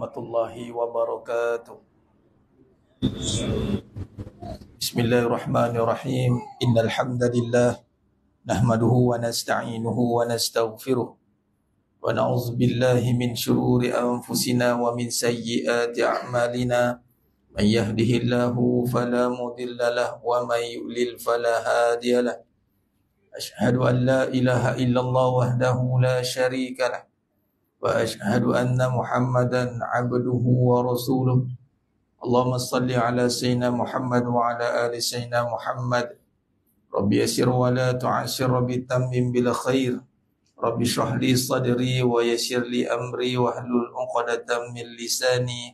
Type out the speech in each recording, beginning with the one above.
warahmatullahi wabarakatuh. Bismillahirrahmanirrahim. Innal hamdalillah nahmaduhu wa nasta'inuhu wa nastaghfiruh wa na'udzu billahi min shururi anfusina wa min sayyiati a'malina. Man yahdihillahu fala mudilla lahu wa man yudlil fala hadiya lahu. Asyhadu an la ilaha illallah wahdahu la syarika lahu wa asyhadu anna Muhammadan abduhu wa rasuluh. Allahumma salli ala sayyidina Muhammad wa ala ali sayyidina Muhammad. Rabbi yassir wa la tu'assir, Rabbi tammim bil khair. Rabbi shrah li sadri wa yassir li amri wa hlul 'uqdatam min lisani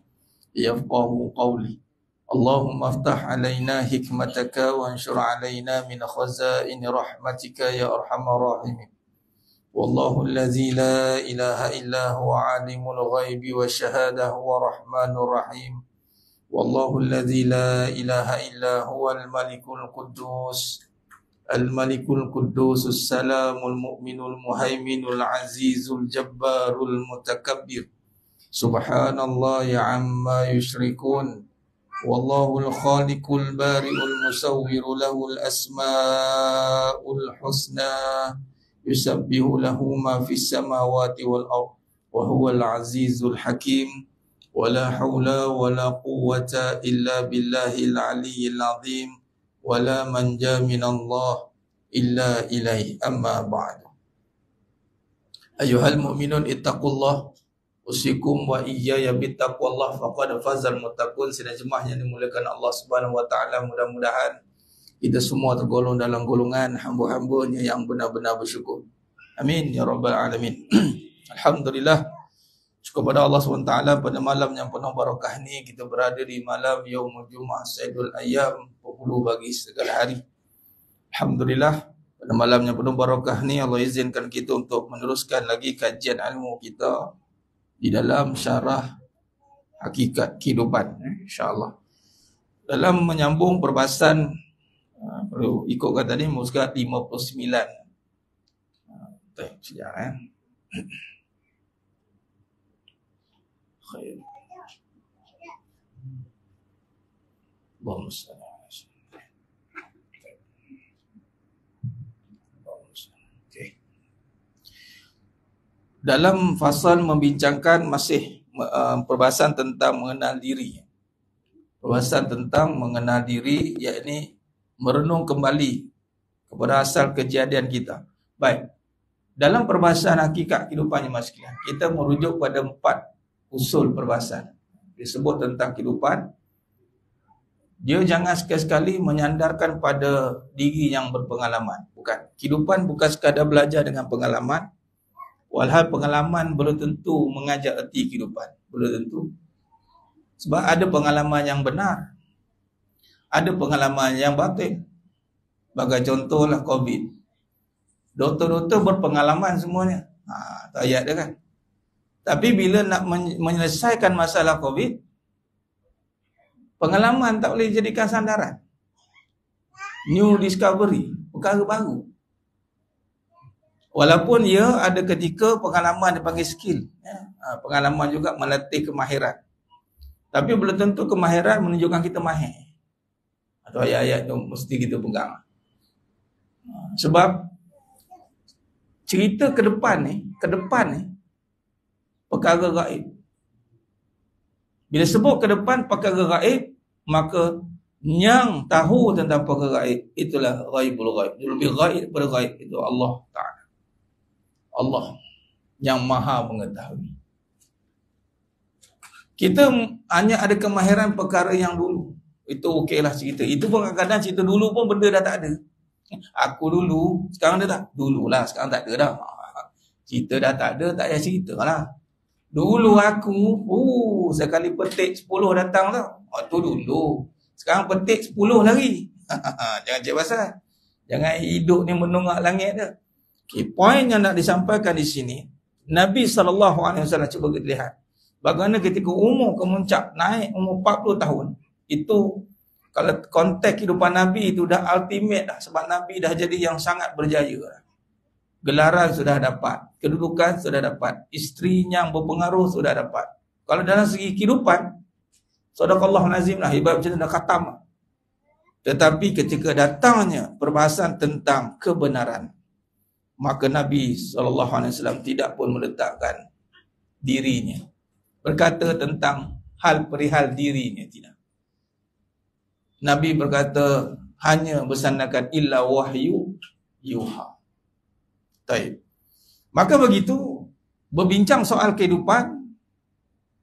yafqahu qawli. Allahumma aftah alaina hikmataka wa anshur alaina min khazaini rahmatika ya arhamar rahimin. Wallahu allazi la ilaha illa huwa alimul ghaibi wasyahadah wa rahmanur rahim. Wallahu allazi la ilaha illa huwal malikul quddus. Al-malikul quddusus salamul mu'minul muhaiminul azizul jabbarul mutakabbir. Subhanallahi amma yusyrikun. Wallahul khaliqul bari'ul musawwiru lahul asma'ul husna. Yusabbihu lahu ma fis samawati wal ardh wa huwal azizul hakim. Wala haula wala quwwata illa billahil aliyyil azim. Wala manja minallah illa ilaih. Amma ba'du. Ayyuhal mu'minun ittaqullah usikum wa iyaya bittaqwallah faqad fazal muttaqun. Sidang jemaah yang dimuliakan Allah Subhanahu wa taala, mudah-mudahan kita semua tergolong dalam golongan hamba-hambanya yang benar-benar bersyukur. Amin ya rabbal alamin. Alhamdulillah, syukur pada Allah SWT pada malam yang penuh barakah ni kita berada di malam Yaumul Jumaah Sayyidul Ayyam, penghulu bagi segala hari. Alhamdulillah, pada malam yang penuh barakah ni Allah izinkan kita untuk meneruskan lagi kajian ilmu kita di dalam syarah hakikat kehidupan, insya-Allah. Dalam menyambung perbahasan perlu ikutkan tadi muka 59. Sekejap Khair. Allahumma salli ala sayyidina. Okay. Dalam fasal membincangkan masih perbahasan tentang mengenal diri. Perbahasan tentang mengenal diri, yakni merenung kembali kepada asal kejadian kita. Baik, dalam perbahasan hakikat kehidupan jemaah sekalian, kita merujuk pada 4 usul perbahasan. Disebut tentang kehidupan, dia jangan sekali-sekali menyandarkan pada diri yang berpengalaman. Bukan, kehidupan bukan sekadar belajar dengan pengalaman. Walhal pengalaman belum tentu mengajak erti kehidupan, belum tentu. Sebab ada pengalaman yang benar, ada pengalaman yang batil. Bagai contohlah COVID. Doktor-doktor berpengalaman semuanya. Tak ayat dia kan. Tapi bila nak menyelesaikan masalah COVID, pengalaman tak boleh dijadikan sandaran. New discovery, perkara baru. Walaupun ia ada ketika pengalaman dipanggil skill, pengalaman juga melatih kemahiran. Tapi belum tentu kemahiran menunjukkan kita mahir. Atau ayat-ayat tu mesti kita pegang. Sebab cerita ke depan ni perkara gaib. Bila sebut ke depan perkara gaib, maka yang tahu tentang perkara gaib itulah ghaibul ghaib. Lebih gaib daripada gaib itu Allah Ta'ala. Allah yang maha mengetahui. Kita hanya ada kemahiran perkara yang dulu. Itu okeylah cerita. Itu pun kadang-kadang cerita dulu pun benda dah tak ada. Aku dulu, sekarang dah tak. Dululah, sekarang tak ada dah. Cerita dah tak ada, tak payah cerita lah. Dulu aku, sekali petik 10 datang tau. Itu dulu. Sekarang petik 10 lagi. Jangan cek pasal. Jangan hidup ni menungak langit dah. Okay, poin yang nak disampaikan di sini, Nabi SAW cuba kita lihat. Bagaimana ketika umur kemuncak, naik umur 40 tahun. Itu kalau konteks kehidupan Nabi itu dah ultimate dah. Sebab Nabi dah jadi yang sangat berjaya dah. Gelaran sudah dapat, kedudukan sudah dapat, isteri yang berpengaruh sudah dapat. Kalau dalam segi kehidupan, sadaqallahul azim lah, ibarat macam dah khatam. Tetapi ketika datangnya perbahasan tentang kebenaran, maka Nabi SAW tidak pun meletakkan dirinya, berkata tentang hal perihal dirinya, tidak. Nabi berkata hanya bersandarkan illa wahyu yuha. Baik. Maka begitu, berbincang soal kehidupan,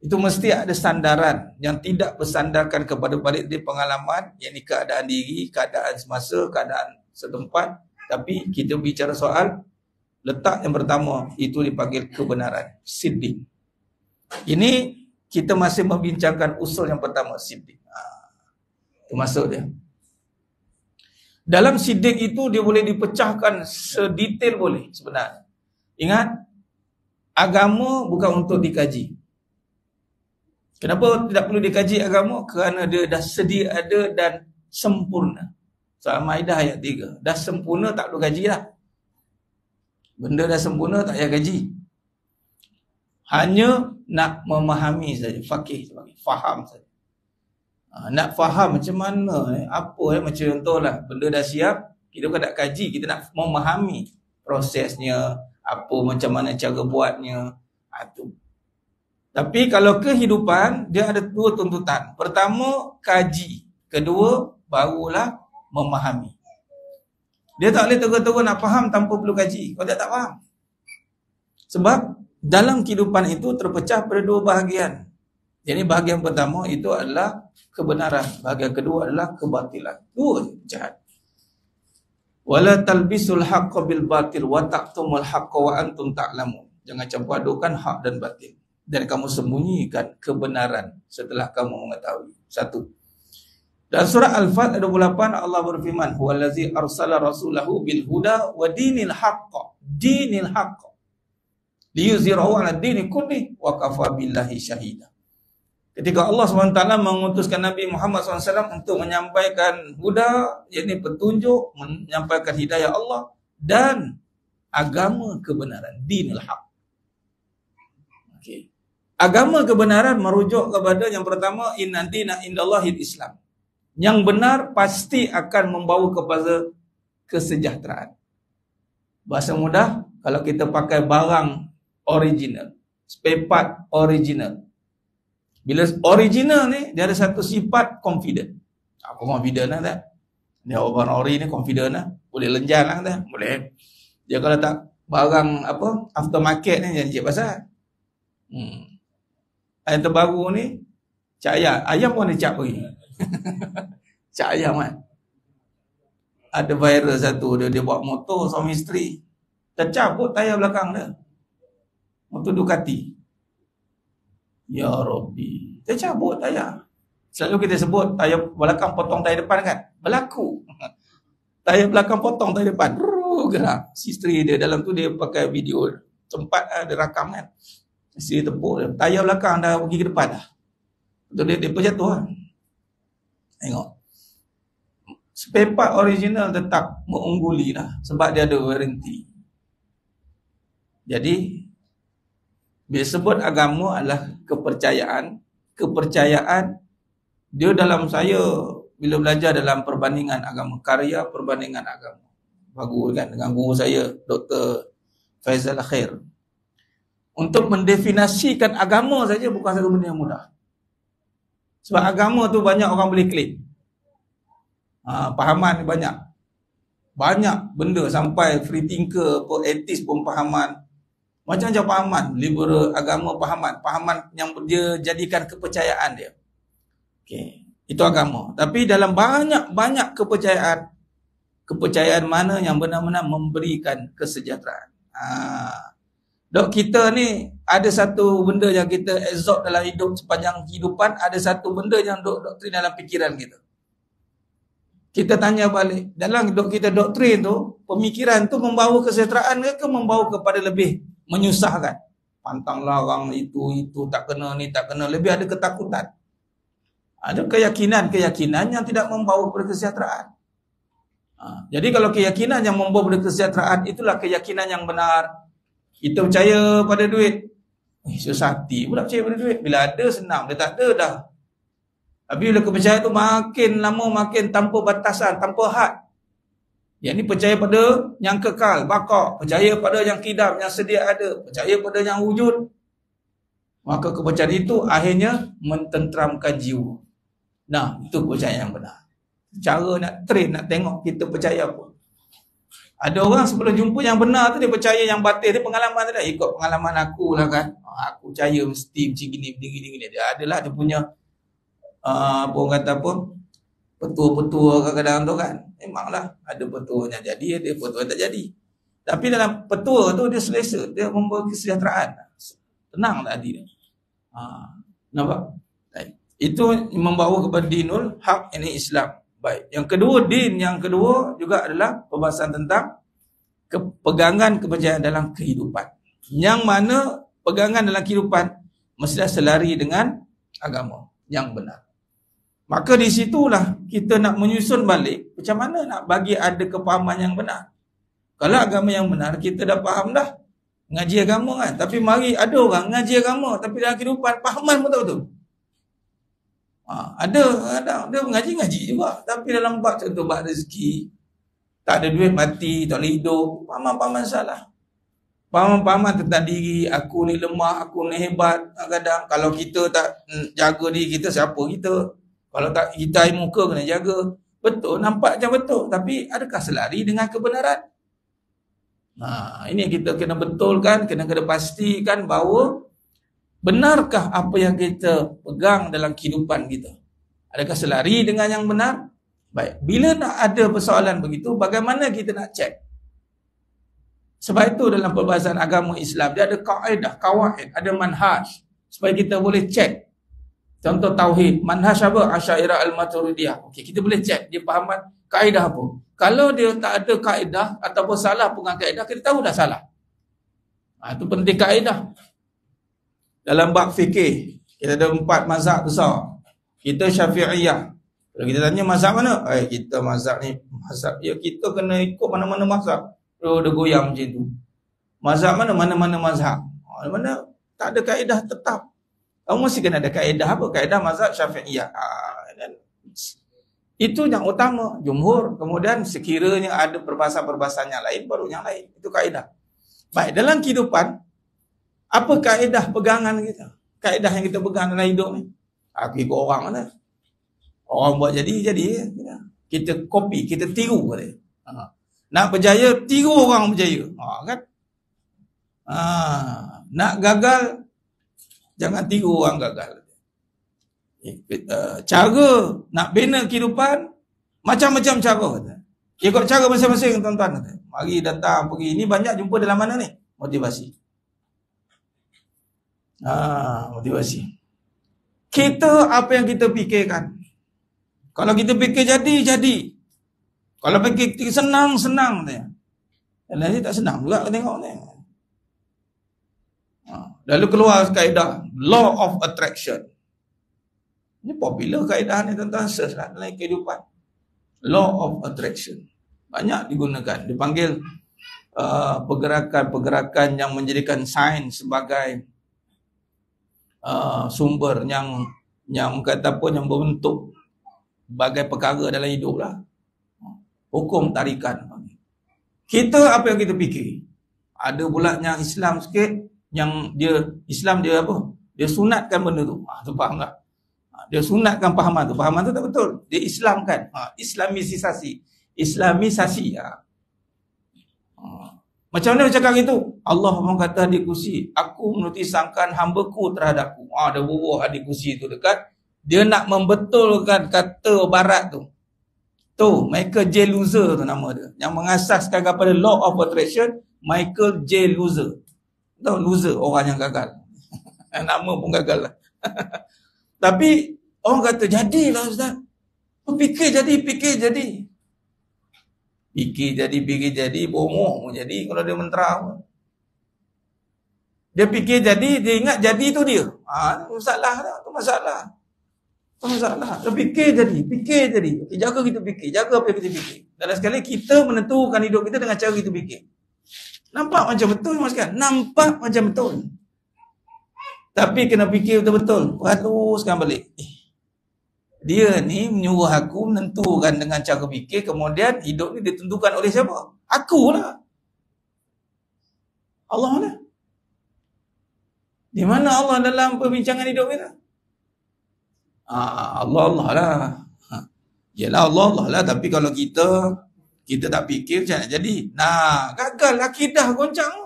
itu mesti ada sandaran yang tidak bersandarkan kepada balik dari pengalaman, yakni keadaan diri, keadaan semasa, keadaan setempat. Tapi kita bicara soal letak yang pertama, itu dipanggil kebenaran, siddiq. Ini kita masih membincangkan usul yang pertama, siddiq. Itu maksud dia. Dalam siddiq itu dia boleh dipecahkan sedetail boleh sebenarnya. Ingat, agama bukan untuk dikaji. Kenapa tidak perlu dikaji agama? Kerana dia dah sedia ada dan sempurna. Surah Al-Maidah ayat 3. Dah sempurna, tak perlu kaji lah. Benda dah sempurna, tak payah kaji. Hanya nak memahami saja. Faqih, faham saja. Nak faham macam mana, apa macam contohlah, benda dah siap, kita bukan nak kaji, kita nak memahami prosesnya, apa macam mana cara buatnya. Itu. Tapi kalau kehidupan, dia ada dua tuntutan. Pertama, kaji. Kedua, barulah memahami. Dia tak boleh terus-terus nak faham tanpa perlu kaji. Kalau dia tak faham. Sebab dalam kehidupan itu terpecah pada dua bahagian. Jadi bahagian pertama itu adalah kebenaran. Bahagian kedua adalah kebatilan. Dua pecahan. Wala talbisul haqqa bil batil wa taqtumul haqqa wa antum ta'lamun. Jangan campur adukan hak dan batil. Dan kamu sembunyikan kebenaran setelah kamu mengetahui. Satu. Dan surah Al-Fat 28 Allah berfirman, huwallazi arsala rasulahu bil huda wa dinil haqq. Dinil haqq. Liyuzhirahu 'ala dini kulli wa kafa billahi syahida. Ketika Allah SWT mengutuskan Nabi Muhammad SAW untuk menyampaikan huda, yakni petunjuk, menyampaikan hidayah Allah dan agama kebenaran, dinil haqq. Okey. Agama kebenaran merujuk kepada yang pertama, inna dina indallahil Islam. Yang benar pasti akan membawa kepada kesejahteraan. Bahasa mudah, kalau kita pakai barang original, spare part original. Bila original ni, dia ada satu sifat confident. Apa confident lah tak? Dia orang ori ni confident lah. Boleh lenjan lah tak? Boleh. Dia kalau tak barang apa aftermarket ni janji pasal. Yang terbaru ni cak ayam pun ada cap lagi. Cak ayam kan. Ada viral satu, dia buat motor suami isteri, tercabut tayar belakang dia. Motor Ducati. Ya Rabbi, tercabut tayar. Selalu kita sebut tayar belakang potong tayar depan kan. Berlaku. Tayar belakang potong tayar depan. Gerak. Si isteri dia dalam tu dia pakai video. Sempat ada rakam kan. Isteri tepuk dia. Tayar belakang dah pergi ke depan dah. Betul dia jatuh lah. Tengok. Spare part original tetap mengungguli lah. Sebab dia ada warranty. Jadi, bila sebut agama adalah kepercayaan. Kepercayaan, dia dalam saya, bila belajar dalam perbandingan agama, karya perbandingan agama. Bagus kan, dengan guru saya, Dr. Faizal Khair. Untuk mendefinisikan agama saja bukan satu benda yang mudah. Sebab agama tu banyak orang boleh klik. Pahaman ni banyak. Banyak benda sampai free thinker, atheist pun pahaman. Macam-macam pahaman. Liberal, agama, pahaman yang dia jadikan kepercayaan dia. Okay. Itu agama. Tapi dalam banyak kepercayaan, kepercayaan mana yang benar-benar memberikan kesejahteraan. Dok kita ni ada satu benda yang kita absorb dalam hidup sepanjang kehidupan, ada satu benda yang doktrin dalam fikiran kita. Kita tanya balik, dalam kita doktrin tu, pemikiran tu membawa kesejahteraan ke membawa kepada lebih menyusahkan? Pantang larang itu tak kena, ni tak kena, lebih ada ketakutan. Ada keyakinan yang tidak membawa kepada kesejahteraan. Jadi kalau keyakinan yang membawa kepada kesejahteraan, itulah keyakinan yang benar. Kita percaya pada duit. Susah hati pula percaya pada duit. Bila ada senang, bila tak ada dah. Tapi bila kepercayaan tu makin lama makin tanpa batasan, tanpa had. Yang ni percaya pada yang kekal, baka, percaya pada yang kidam, yang sedia ada, percaya pada yang wujud. Maka kepercayaan itu akhirnya mententeramkan jiwa. Nah, itu kepercayaan yang benar. Cara nak train, nak tengok kita percaya apa. Ada orang sebelum jumpa yang benar tu dia percaya yang batil, dia pengalaman tu dah ikut pengalaman aku lah kan. Aku percaya mesti macam gini. Dia adalah dia punya apa orang kata apa, petua-petua kadang-kadang tu kan. Memanglah ada petuanya jadi, ada petua tak jadi. Tapi dalam petua tu dia selesa, dia membawa kesejahteraan. Tenang tak hati dia. Nampak? Baik. Itu membawa kepada dinul haq, ini Islam. Baik. Yang kedua, din yang kedua juga adalah pembahasan tentang pegangan kepercayaan dalam kehidupan. Yang mana pegangan dalam kehidupan mestilah selari dengan agama yang benar. Maka di situlah kita nak menyusun balik macam mana nak bagi ada kepahaman yang benar. Kalau agama yang benar kita dah faham dah ngaji agama kan. Tapi mari ada orang ngaji agama tapi dalam kehidupan pahaman pun tak betul. Ada dia ngaji juga tapi dalam bab contoh bab rezeki tak ada duit mati, tak boleh hidup, pahaman-pahaman salah. Pahaman-pahaman tentang diri, aku ni lemah, aku ni hebat. Kadang-kadang kalau kita tak jaga diri kita, siapa kita? Kalau tak kita air muka kena jaga. Betul, nampak macam betul. Tapi adakah selari dengan kebenaran? Ini yang kita kena betulkan, kena pastikan bahawa benarkah apa yang kita pegang dalam kehidupan kita? Adakah selari dengan yang benar? Baik, bila nak ada persoalan begitu, bagaimana kita nak cek? Sebab itu dalam perbahasan agama Islam, dia ada kaedah, kawaid, ada manhaj. Supaya kita boleh cek. Contoh tauhid, manhaj apa? Asy'ariyah al-Maturidiyah. Okey, kita boleh cek dia fahaman kaedah apa. Kalau dia tak ada kaedah ataupun salah pegang kaedah, kita tahu dah salah. Itu penting kaedah. Dalam bab fikih, kita ada 4 mazhab besar. Kita Syafi'iyah. Kalau kita tanya mazhab mana? Kita mazhab ni, mazhab ya kita kena ikut mana-mana mazhab. Dia goyang macam tu. Mazhab mana? Mana-mana mazhab. Mana tak ada kaedah tetap. Kamu mesti kena ada kaedah apa? Kaedah mazhab Syafi'iyah. Itu yang utama, jumhur. Kemudian sekiranya ada perbahasan-perbahasan yang lain, baru yang lain. Itu kaedah. Baik, dalam kehidupan, apa kaedah pegangan kita? Kaedah yang kita pegang dalam hidup ni? Aku ikut orang mana? Orang buat jadi. Kita copy, kita tiru dia. Nak berjaya, tiru orang berjaya. Kan? Nak gagal, jangan tiru orang gagal. Cara nak bina kehidupan, macam-macam cara. Ikut cara masing-masing tuan-tuan. Mari datang, pergi. Ini banyak jumpa dalam mana ni? Motivasi. Motivasi. Kita apa yang kita fikirkan. Kalau kita fikir jadi. Kalau fikir senang. Dan nanti tak senang juga tengok ni. Lalu keluar kaedah Law of Attraction. Ini popular kaedah ni tuan-tuan, search lah dalam kehidupan. Law of Attraction. Banyak digunakan. Dipanggil pergerakan-pergerakan yang menjadikan sains sebagai sumber yang kata apa, yang berbentuk bagai perkara dalam hidup lah. Hukum tarikan. Kita apa yang kita fikir. Ada pula yang Islam sikit, yang Islam dia apa? Dia sunatkan benda tu. Tu faham tak? Dia sunatkan pahaman tu. Pahaman tu tak betul. Dia Islamkan. Islamisasi. Macam mana dia cakap itu? Allah memang kata di kursi, aku menuti sangkan hambaku terhadapku. Ada bubuh di kursi tu dekat. Dia nak membetulkan kata barat tu. Tu, Michael J. Loser tu nama dia. Yang mengasaskan kepada Law of Attraction, Michael J. Loser. Tahu loser, orang yang gagal. Nama pun gagal lah. Tapi, orang kata, jadilah Ustaz. Fikir jadi. Fikir jadi, bomoh pun jadi kalau dia mentera. Dia fikir jadi, dia ingat jadi tu dia. Masalah dah, tu masalah. Dia fikir jadi. Okay, jaga kita fikir, jaga apa yang kita fikir. Dan sekali kita menentukan hidup kita dengan cara kita fikir. Nampak macam betul mas kan? Nampak macam betul. Tapi kena fikir betul-betul. Teruskan balik. Dia ni menyuruh aku menentukan dengan cara fikir, kemudian hidup ni ditentukan oleh siapa? Aku lah. Allah lah. Di mana Allah dalam perbincangan hidup kita? Allah lah. Yalah Allah lah. Tapi kalau kita tak fikir macam mana jadi? Gagal akidah goncang.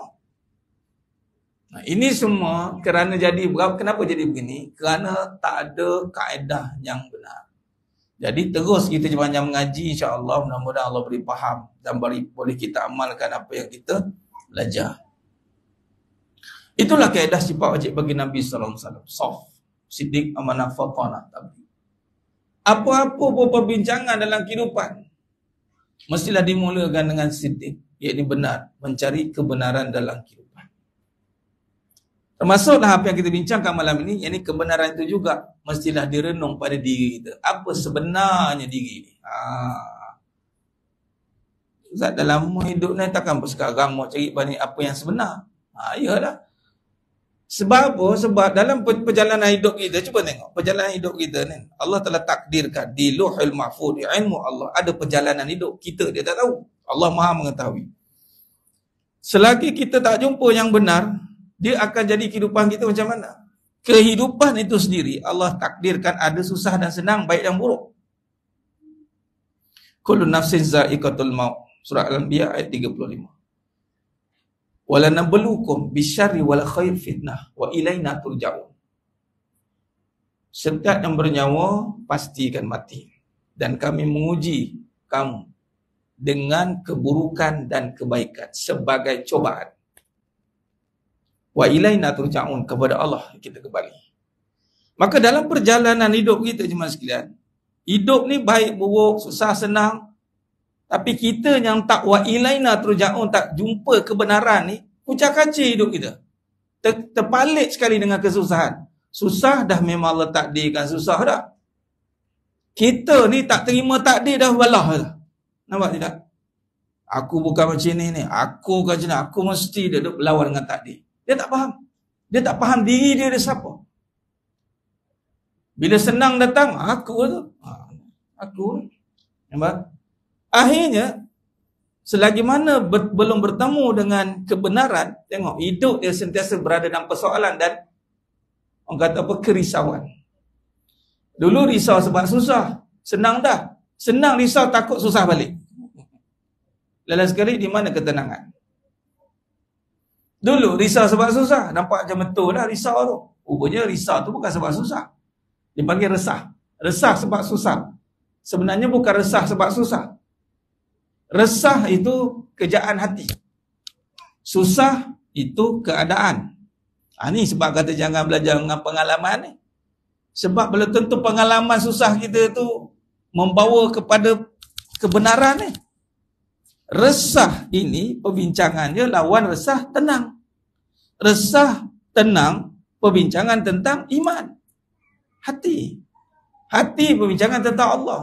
Ini semua kerana kenapa jadi begini? Kerana tak ada kaedah yang benar. Jadi terus kita sepanjang mengaji, insya-Allah mudah-mudahan Allah beri faham dan boleh kita amalkan apa yang kita belajar. Itulah kaedah sifat wajib bagi Nabi sallallahu alaihi wasallam. Soft, siddiq, amanah, fatanah. Apa-apa perbincangan dalam kehidupan mestilah dimulakan dengan siddiq, iaitu benar, mencari kebenaran dalam kehidupan. Termasuklah apa yang kita bincangkan malam ini, yakni kebenaran itu juga mestilah direnung pada diri kita. Apa sebenarnya diri ini? Ustaz, dalam hidup ni takkan sekarang mau cari balik apa yang sebenar. Iyalah. Sebab apa? Sebab dalam perjalanan hidup kita, cuba tengok perjalanan hidup kita ni, Allah telah takdirkan di Lauhul Mahfuz, ilmu Allah ada perjalanan hidup kita, dia tak tahu. Allah Maha mengetahui. Selagi kita tak jumpa yang benar, dia akan jadi kehidupan kita macam mana? Kehidupan itu sendiri Allah takdirkan ada susah dan senang, baik dan buruk. Kullu nafsin za'iqatul maut. Surah Al-Anbiya ayat 35. Wala nabluukum bisyarri wal khair fitnah wa ilaina turja'un. Setiap yang bernyawa pasti akan mati, dan kami menguji kamu dengan keburukan dan kebaikan sebagai cobaan. Wa ilaina turja'un, kepada Allah kita kembali. Maka dalam perjalanan hidup kita jemaah sekalian, hidup ni baik buruk, susah senang, tapi kita yang tak wa ilaina turja'un, tak jumpa kebenaran ni, kucak-kacir hidup kita. Terpalit sekali dengan kesusahan. Susah dah memang Allah takdirkan susah dah. Kita ni tak terima takdir dah balah dah. Nampak tidak? Aku bukan macam ni. Aku bukan macam ni. Aku mesti dia berlawan dengan takdir. Dia tak faham. Dia tak faham diri dia siapa. Bila senang datang, aku tu. Aku. Nampak? Akhirnya, selagi mana belum bertemu dengan kebenaran, tengok, hidup dia sentiasa berada dalam persoalan dan orang kata apa, kerisauan. Dulu risau sebab susah. Senang dah. Senang risau, takut susah balik. Lalu sekali, di mana ketenangan? Dulu risau sebab susah, nampak macam betul lah risau tu. Rupanya risau tu bukan sebab susah. Dipanggil resah. Resah sebab susah. Sebenarnya bukan resah sebab susah. Resah itu kejaan hati. Susah itu keadaan. Ni sebab kata jangan belajar dengan pengalaman ni. Sebab belum tentu pengalaman susah kita tu membawa kepada kebenaran ni. Resah ini perbincangannya lawan resah tenang. Resah tenang perbincangan tentang iman. Hati. Hati perbincangan tentang Allah.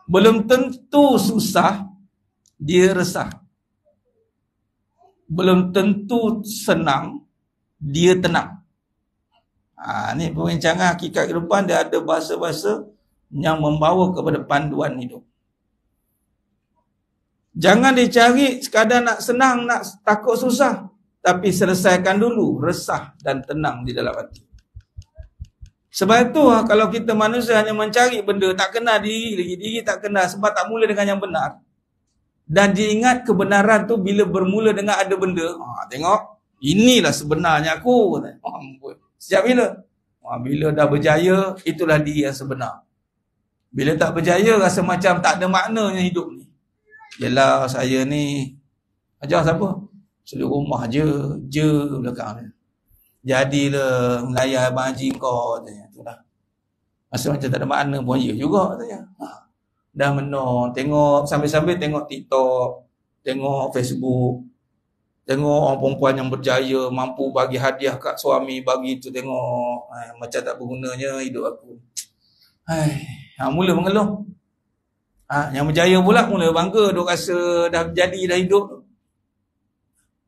Belum tentu susah dia resah. Belum tentu senang dia tenang. Ni perbincangan hakikat kehidupan, dia ada bahasa-bahasa yang membawa kepada panduan hidup. Jangan dicari sekadar nak senang, nak takut susah, tapi selesaikan dulu resah dan tenang di dalam hati. Sebab itu kalau kita manusia hanya mencari benda, tak kenal diri tak kenal, sebab tak mula dengan yang benar. Dan diingat kebenaran tu bila bermula dengan ada benda. Tengok, inilah sebenarnya aku. Sejak bila? Bila dah berjaya, itulah diri yang sebenar. Bila tak berjaya, rasa macam tak ada maknanya hidup ni. Yelah, saya ni ajar siapa? Seluruh rumah je belakang ni. Jadilah melayan Abang Haji kau katanya. Tu dah. Masa macam tak ada makna pun ya juga katanya. Dah menong, tengok sambil-sambil tengok TikTok, tengok Facebook, tengok orang perempuan yang berjaya, mampu bagi hadiah kat suami, bagi tu tengok. Macam tak bergunanya hidup aku. Mula mengeluh. Yang berjaya pula mula bangga, duk rasa dah jadi dah hidup tu.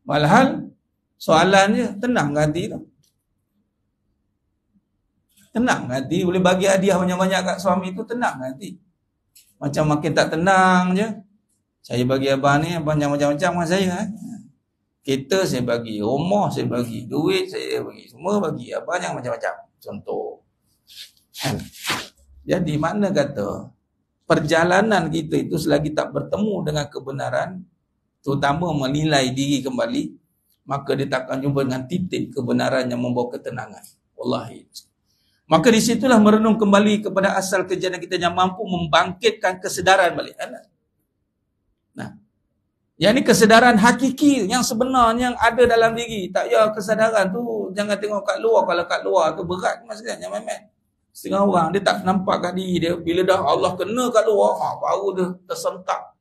Walhal soalannya tenang hati tu. Tenang hati. Boleh bagi hadiah banyak-banyak kat suami tu, tenang hati. Macam makin tak tenang je. Saya bagi abang ni banyak macam-macam dengan saya. Kereta saya bagi, rumah saya bagi, duit saya bagi, semua bagi. Abang yang macam-macam. Contoh. Jadi makna kata, perjalanan kita itu selagi tak bertemu dengan kebenaran, terutama menilai diri kembali, maka dia tak akan jumpa dengan titik kebenaran yang membawa ketenangan. Wallahi. Maka di situlah merenung kembali kepada asal kejadian kita yang mampu membangkitkan kesedaran balik. Nah, yang ni kesedaran hakiki yang sebenarnya yang ada dalam diri. Tak ya kesedaran tu jangan tengok kat luar. Kalau kat luar tu berat maksudnya main-main. Setengah orang dia tak nampak kat diri dia. Bila dah Allah kena kat luar, baru dia tersentak.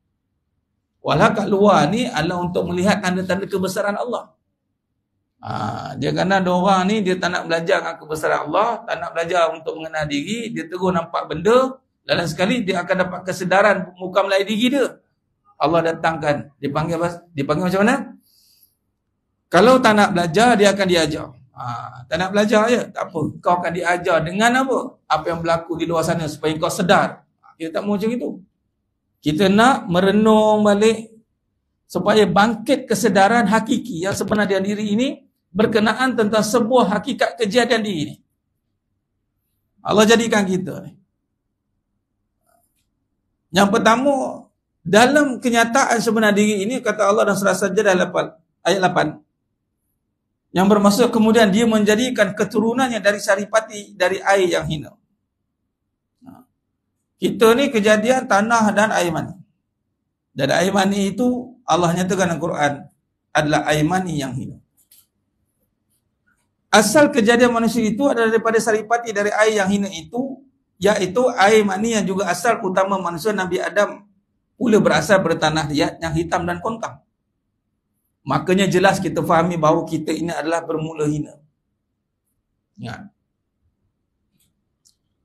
Walau kat luar ni adalah untuk melihat tanda-tanda kebesaran Allah. Dia kerana ada orang ni dia tak nak belajar dengan kebesaran Allah, tak nak belajar untuk mengenal diri, dia terus nampak benda, lalu sekali dia akan dapat kesedaran muka melalui diri dia. Allah datangkan, dipanggil macam mana? Kalau tak nak belajar, dia akan diajar. Tak nak belajar je, tak apa. Kau akan diajar dengan apa? Apa yang berlaku di luar sana supaya kau sedar. Kita tak mahu macam itu. Kita nak merenung balik supaya bangkit kesedaran hakiki yang sebenar dalam diri ini berkenaan tentang sebuah hakikat kejadian diri ini. Allah jadikan kita ni. Yang pertama, dalam kenyataan sebenar diri ini, kata Allah dalam surah Sajdah ayat 8, yang bermaksud kemudian dia menjadikan keturunannya dari saripati, dari air yang hina. Kita ni kejadian tanah dan air mani. Dan air mani itu Allah nyatakan dalam Quran adalah air mani yang hina. Asal kejadian manusia itu adalah daripada saripati dari air yang hina itu, iaitu air mani yang juga asal utama manusia Nabi Adam pula berasal dari tanah liat yang hitam dan kontang. Makanya jelas kita fahami bahawa kita ini adalah bermula hina. Ingat.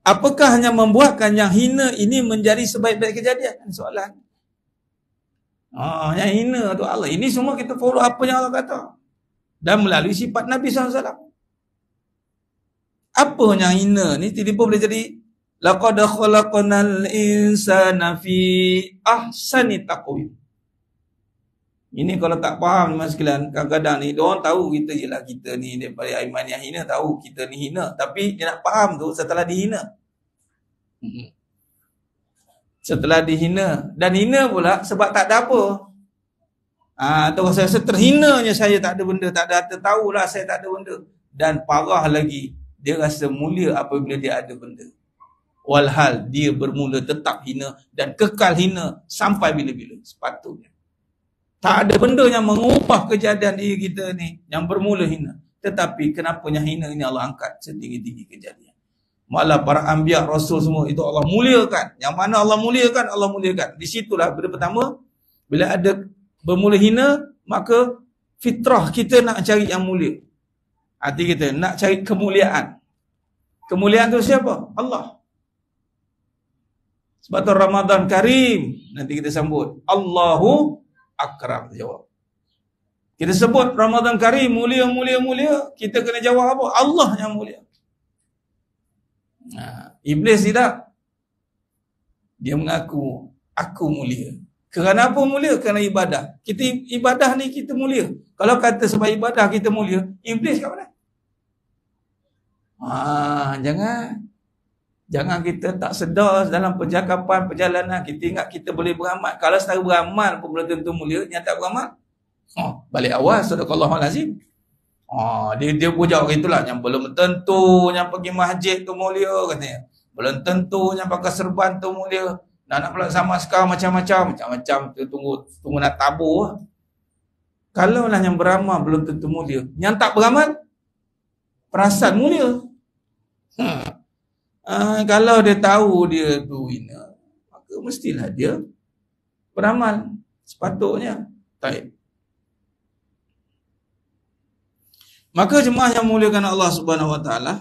Apakah hanya membuatkan yang hina ini menjadi sebaik-baik kejadian? Soalan. Yang hina tu Allah. Ini semua kita follow apa yang Allah kata. Dan melalui sifat Nabi SAW. Apa yang hina ni tiba-tiba boleh jadi laqad khalaqnal insana fi ahsani taqwim. Ini kalau tak faham mas sekalian, kadang-kadang ni diorang tahu kita je lah, kita ni daripada iman yang hina, tahu kita ni hina, tapi dia nak faham tu setelah dihina. Setelah dihina, dan hina pula sebab tak ada apa. Tu rasa terhinanya saya tak ada benda, tak ada harta, tahulah saya tak ada benda. Dan parah lagi, dia rasa mulia apabila dia ada benda. Walhal dia bermula tetap hina dan kekal hina sampai bila-bila. Sepatutnya tak ada benda yang mengubah kejadian diri kita ni yang bermula hina. Tetapi kenapa yang hina ini Allah angkat setinggi-tinggi kejadian. Malah para anbiya, rasul semua itu Allah muliakan. Yang mana Allah muliakan, Allah muliakan. Di situlah benda pertama, bila ada bermula hina, maka fitrah kita nak cari yang mulia. Hati kita nak cari kemuliaan. Kemuliaan tu siapa? Allah. Sebab tu Ramadan Karim nanti kita sambut. Allahu Akram, jawab. Kita sebut Ramadan Karim, mulia, mulia, mulia. Kita kena jawab apa? Allah yang mulia. Iblis tidak. Dia mengaku, aku mulia. Kerana apa mulia? Kerana ibadah. Kita ibadah ni kita mulia. Kalau kata sebab ibadah kita mulia, Iblis kat mana? Jangan kita tak sedar dalam percakapan, perjalanan. Kita ingat kita boleh beramal. Kalau setara beramal pun belum tentu mulia. Yang tak beramal, balik awal, sadaqallahul-azim. Dia puja orang itulah. Yang belum tentu yang pergi masjid tu mulia katanya. Belum tentu yang pakai serban tu mulia. Nak pula sama sekarang macam-macam tu, tunggu nak tabur. Kalau lah yang beramal belum tentu mulia, yang tak beramal perasan mulia. Kalau dia tahu dia tu hina, maka mestilah dia beramal sepatutnya. Baik. Maka jemaah yang muliakan Allah Subhanahu Wa Taala,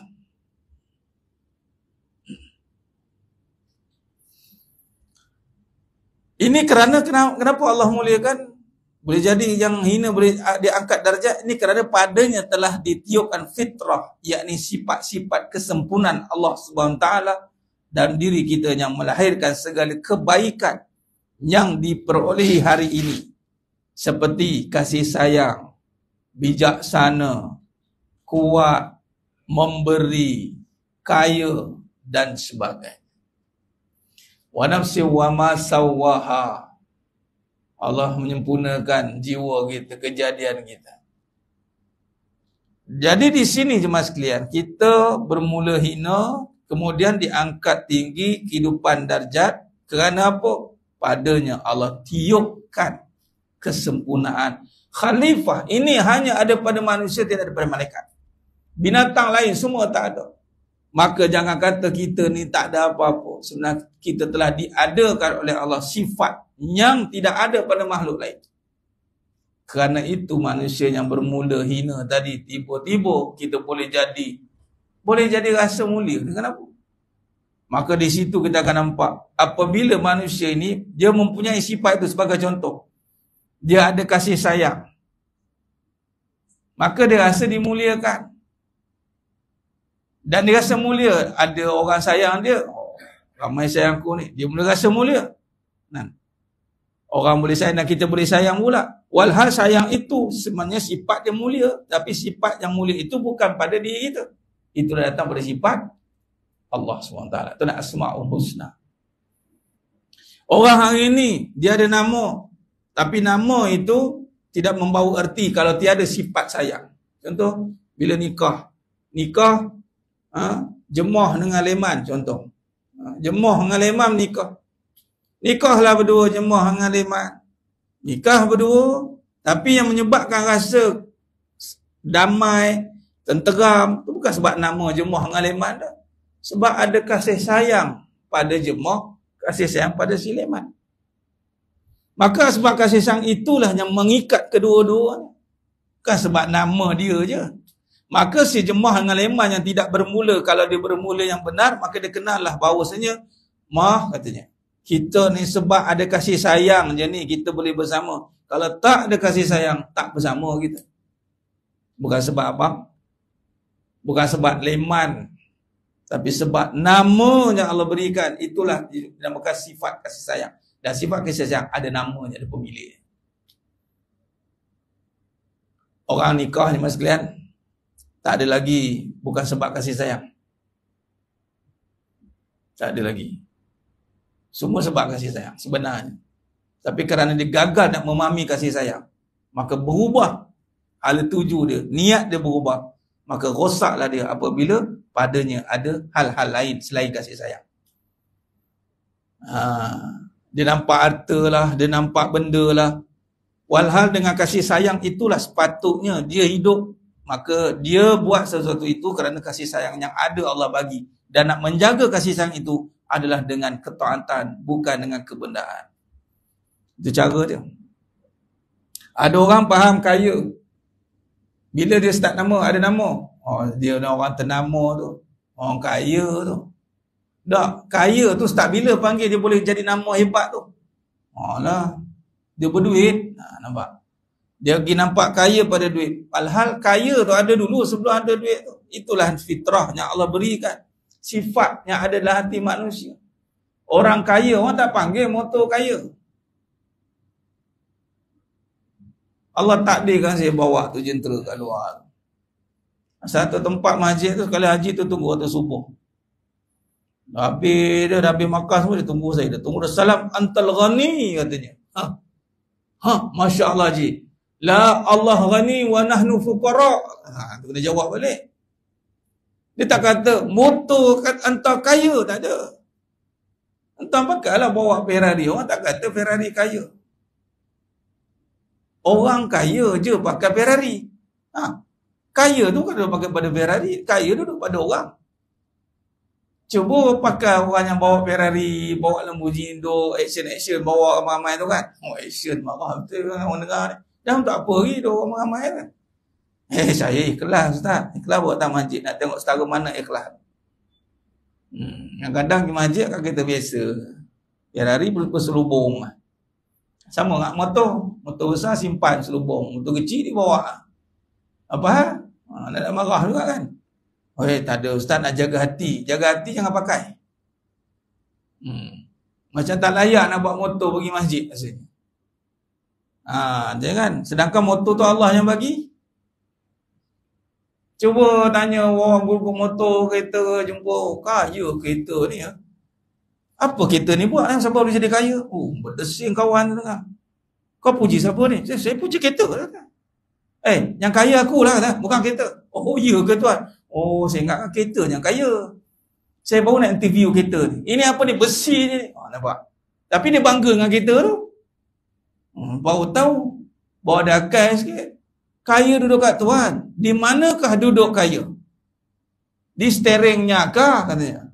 ini kerana kenapa Allah muliakan? Boleh jadi yang hina boleh diangkat darjat ini kerana padanya telah ditiupkan fitrah, yakni sifat-sifat kesempurnaan Allah Subhanahu taala dan diri kita yang melahirkan segala kebaikan yang diperolehi hari ini, seperti kasih sayang, bijaksana, kuat, memberi, kaya dan sebagainya. Wa nafsi wa ma sawwaha. Allah menyempurnakan jiwa kita, kejadian kita. Jadi di sini jemaah sekalian, kita bermula hina, kemudian diangkat tinggi kehidupan darjat. Kerana apa? Padanya Allah tiupkan kesempurnaan. Khalifah ini hanya ada pada manusia, tidak ada pada malaikat. Binatang lain semua tak ada. Maka jangan kata kita ni tak ada apa-apa. Sebenarnya kita telah diadakan oleh Allah sifat yang tidak ada pada makhluk lain. Kerana itu manusia yang bermula hina tadi, tiba-tiba kita boleh jadi rasa mulia. Kenapa? Maka di situ kita akan nampak apabila manusia ini dia mempunyai sifat itu. Sebagai contoh, dia ada kasih sayang, maka dia rasa dimuliakan. Dan dia rasa mulia. Ada orang sayang dia, ramai sayang aku ni, dia mula rasa mulia. Orang boleh sayang dan kita boleh sayang pula. Walhal sayang itu sebenarnya sifat dia mulia, tapi sifat yang mulia itu bukan pada diri kita. Itu datang pada sifat Allah SWT. Itu nak Asma'ul Husna. Orang hari ini dia ada nama, tapi nama itu tidak membawa erti kalau tiada sifat sayang. Contoh, bila nikah jemah dengan leman, contoh. Jemah dengan leman nikah. Nikahlah berdua jemah dengan leman. Nikah berdua, tapi yang menyebabkan rasa damai, tenteram, itu bukan sebab nama jemah dengan leman dah. Sebab ada kasih sayang pada jemah, kasih sayang pada si leman. Maka sebab kasih sayang itulah yang mengikat kedua-dua. Bukan sebab nama dia je. Maka si jemah dengan leman yang tidak bermula, kalau dia bermula yang benar, maka dia kenallah bahawasanya, katanya, kita ni sebab ada kasih sayang je ni kita boleh bersama. Kalau tak ada kasih sayang, tak bersama kita. Bukan sebab apa? Bukan sebab leman, tapi sebab nama yang Allah berikan, itulah dinamakan sifat kasih sayang. Dan sifat kasih sayang ada namanya, ada pemilik. Orang nikah ni mas sekalian, tak ada lagi bukan sebab kasih sayang. Tak ada lagi. Semua sebab kasih sayang sebenarnya. Tapi kerana dia gagal nak memahami kasih sayang, maka berubah hal tuju dia, niat dia berubah. Maka rosaklah dia apabila padanya ada hal-hal lain selain kasih sayang. Dia nampak harta lah, dia nampak benda lah. Walhal dengan kasih sayang itulah sepatutnya dia hidup. Maka dia buat sesuatu itu kerana kasih sayang yang ada Allah bagi. Dan nak menjaga kasih sayang itu adalah dengan ketaatan, bukan dengan kebendaan. Itu cara dia. Ada orang faham kaya, bila dia start nama, ada nama, dia orang ternama tu, orang kaya tu. Tak, kaya tu start bila panggil dia boleh jadi nama hebat tu? Lah, dia berduit. Nampak? Dia pergi nampak kaya pada duit. Padahal kaya tu ada dulu sebelum ada duit tu. Itulah fitrah yang Allah berikan. Sifat yang ada dalam hati manusia. Orang kaya, orang tak panggil motor kaya. Allah takdirkan saya bawa tu jentera kat luar. Satu tempat masjid tu, sekali haji tu tunggu waktu subuh. Habis dia dah habis makan semua, dia tunggu saya. Dia tunggu dah salam, antal ghani katanya. Masya Allah Haji. La Allah ghani wa nahnu fuqara. Tu kena jawab balik. Dia tak kata motor hantar kaya, tak ada. Hantar pakailah bawa Ferrari. Orang tak kata Ferrari kaya. Orang kaya je pakai Ferrari. Kaya tu kan dia pakai pada Ferrari. Kaya duduk pada orang. Cuba pakai orang yang bawa Ferrari, bawa Lamborghini, action, bawa ramai-ramai tu kan. Action, marah betul kan orang dengar ni. Dah tak apa lagi tu ramai-ramai kan. Saya ikhlas Ustaz. Ikhlas buat datang masjid. Nak tengok setara mana ikhlas. Kadang-kadang di masjid kan kita biasa. Ferrari berselubung. Sama dengan motor besar simpan selubung, motor kecil dibawa. Apa? Nak marah juga kan? Tak ada, ustaz nak jaga hati. Jaga hati jangan pakai. Macam tak layak nak bawa motor pergi masjid rasanya. Jangan. Sedangkan motor tu Allah yang bagi. Cuba tanya orang guru motor kereta, jumpa kaya kereta ni ya. Apa kereta ni buat siapa boleh jadi kaya? Berdesing kawan tu tengah. Kau puji siapa ni? Saya puji kereta lah. Yang kaya aku lah, bukan kereta. Ya ke tuan? Saya ingatkan kereta yang kaya. Saya baru nak interview kereta ni. Ini apa ni? Besi ni. Nampak? Tapi dia bangga dengan kereta tu. Baru tahu. Bawa ada akal sikit. Kaya duduk kat tuan. Di manakah duduk kaya? Di steeringnya kah katanya?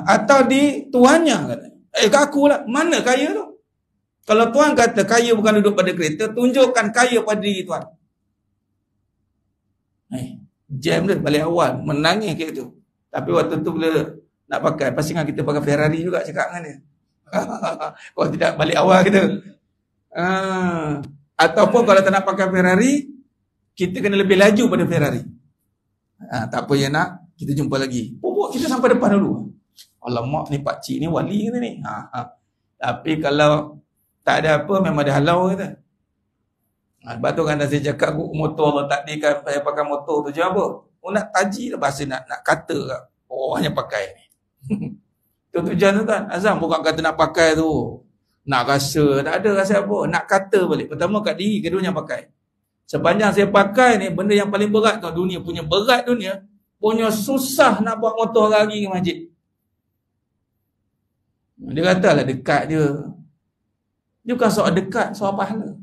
Atau di tuannya katanya? Kat aku lah. Mana kaya tu? Kalau tuan kata kaya bukan duduk pada kereta, tunjukkan kaya pada diri tuan. Jam dia balik awal. Menangis kat tu. Tapi waktu tu bila nak pakai, pastikan kita pakai Ferrari juga cakap dengan dia. Kalau tidak balik awal kita. Ataupun kalau tak nak pakai Ferrari, kita kena lebih laju pada Ferrari. Tak apa yang nak, kita jumpa lagi. Kita sampai depan dulu. Alamak ni pakcik ni wali kata ni. Tapi kalau tak ada apa, memang ada halau kata. Lepas tu kan dah saya cakap motor Allah takdirkan saya pakai motor tu je apa? Nak taji lah bahasa nak kata kat orang yang pakai ni. Tu tujuan tu kan. Azam bukan kata nak pakai tu. Nak rasa, tak ada rasa apa. Nak kata balik. Pertama kat diri, kedua yang pakai. Sepanjang saya pakai ni, benda yang paling berat tu dunia, punya berat dunia, punya susah nak bawa motor lagi ke masjid. Dia kata lah dekat je. Dia bukan soal dekat, soal pahala.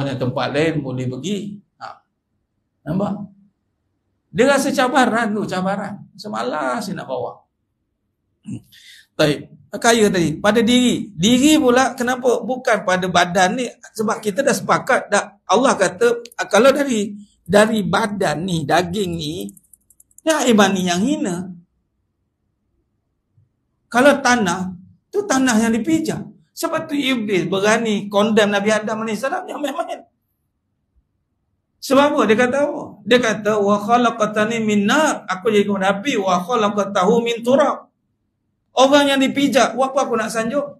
Yang tempat lain boleh pergi. Nampak? Dia rasa cabaran tu, cabaran. Semalas dia nak bawa. Baik. Kaya tadi. Pada diri. Diri pula kenapa? Bukan pada badan ni. Sebab kita dah sepakat. Allah kata, kalau dari badan ni, daging ni, ya imani yang hina. Kalau tanah, tu tanah yang dipijak. Sebab tu Iblis berani condemn Nabi Adam AS yang main-main. Sebab apa? Dia kata apa? Dia kata, wa khalaqatani min nar. Aku jadi kepada api. Wa khalaqatahu min turab. Orang yang dipijak, apa aku nak sanjung?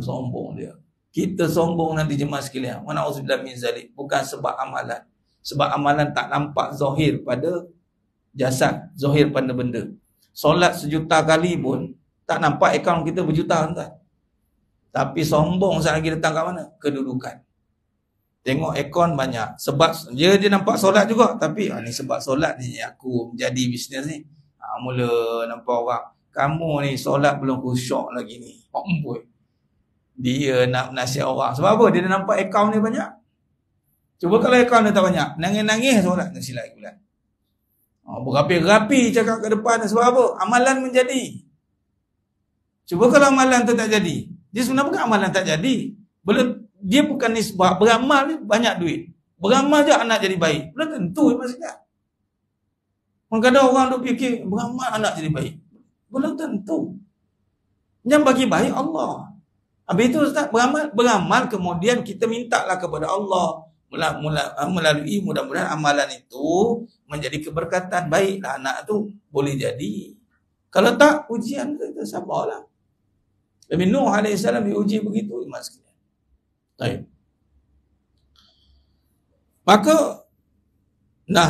Sombong dia. Kita sombong nanti jemaah sekalian. Wa na'udzubillah min zalik. Bukan sebab amalan. Sebab amalan tak nampak zahir pada jasad, zahir pada benda. Solat 1,000,000 kali pun tak nampak akaun kita berjuta tuan. Tapi sombong saat lagi datang kat mana? Kedudukan. Tengok akaun banyak. Sebab dia nampak solat juga. Tapi ni sebab solat ni aku menjadi bisnes ni. Mula nampak orang, kamu ni solat belum khusyuk lagi ni. Amboi. Dia nak nasihat orang. Sebab apa? Dia nampak akaun ni banyak. Cuba kalau akaun dia tak banyak, nangis-nangis solat nak silap bulan. Berapi-rapi cakap ke depan. Sebab apa? Amalan menjadi. Cuba kalau amalan tu tak jadi. Dia sebenarnya bukan amalan tak jadi. Dia bukan nisbah. Beramal ni banyak duit. Beramal je anak jadi baik. Belum tentu maksudnya. Kadang-kadang orang duk fikir beramal anak jadi baik. Belum tentu. Yang bagi baik Allah. Habis itu Ustaz, beramal kemudian kita mintalah kepada Allah melalui mudah-mudahan amalan itu menjadi keberkatan. Baiklah anak tu boleh jadi. Kalau tak, ujian kita sabarlah. Nabi Nuh AS diuji begitu. Baik. Maka,